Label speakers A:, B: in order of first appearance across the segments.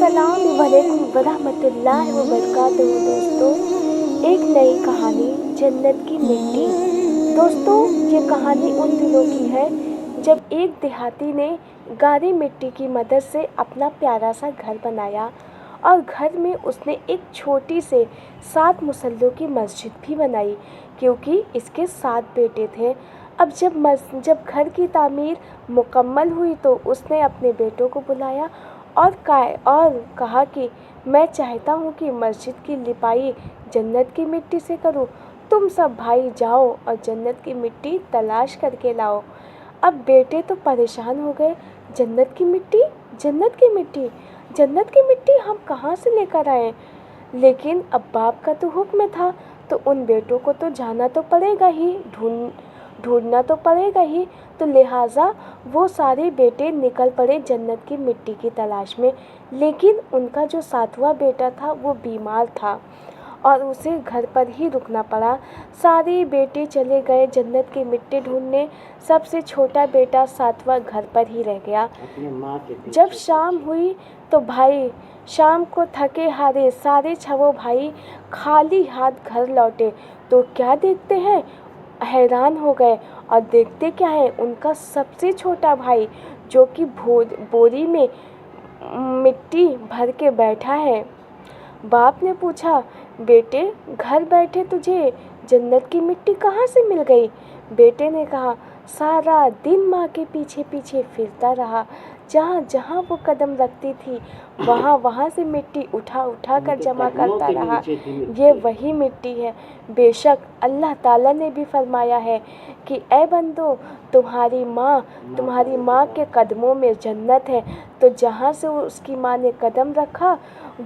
A: अस्सलाम वालेकुम वरहमतुल्लाहि वबरकातुहू। दोस्तों, एक नई कहानी जन्नत की मिट्टी। दोस्तों, ये कहानी उन दिनों की है जब एक देहाती ने गाढ़ी मिट्टी की मदद से अपना प्यारा सा घर बनाया और घर में उसने एक छोटी से 7 मुसल्लों की मस्जिद भी बनाई, क्योंकि इसके 7 बेटे थे। अब जब घर की तामीर मुकम्मल हुई तो उसने अपने बेटों को बुलाया और कहा कि मैं चाहता हूँ कि मस्जिद की लिपाई जन्नत की मिट्टी से करूँ। तुम सब भाई जाओ और जन्नत की मिट्टी तलाश करके लाओ। अब बेटे तो परेशान हो गए, जन्नत की मिट्टी, जन्नत की मिट्टी, जन्नत की मिट्टी हम कहाँ से लेकर आए। लेकिन अब बाप का तो हुक्म था, तो उन बेटों को तो जाना तो पड़ेगा ही, ढूंढना तो पड़ेगा ही। तो लिहाजा वो सारे बेटे निकल पड़े जन्नत की मिट्टी की तलाश में। लेकिन उनका जो 7वां बेटा था वो बीमार था और उसे घर पर ही रुकना पड़ा। सारे बेटे चले गए जन्नत की मिट्टी ढूंढने, सबसे छोटा बेटा 7वां घर पर ही रह गया। जब शाम हुई तो भाई शाम को थके हारे सारे 6 भाई खाली हाथ घर लौटे तो क्या देखते हैं, हैरान हो गए। और देखते क्या है, उनका सबसे छोटा भाई जो कि बोरी में मिट्टी भर के बैठा है। बाप ने पूछा, बेटे घर बैठे तुझे जन्नत की मिट्टी कहाँ से मिल गई। बेटे ने कहा, सारा दिन माँ के पीछे पीछे फिरता रहा, जहाँ जहाँ वो कदम रखती थी वहाँ से मिट्टी उठा उठा कर जमा करता रहा। ये वही मिट्टी है। बेशक अल्लाह ताला ने भी फरमाया है कि ए बंदो, तुम्हारी माँ के कदमों में जन्नत है। तो जहाँ से उसकी माँ ने कदम रखा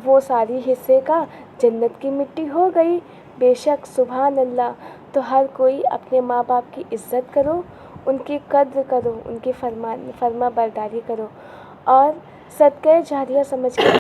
A: वो सारी हिस्से का जन्नत की मिट्टी हो गई। बेशक सुभान अल्लाह। तो हर कोई अपने माँ बाप की इज़्ज़त करो, उनकी कद्र करो, उनकी फर्मा बरदारी करो और सदक़े जारिया समझ कर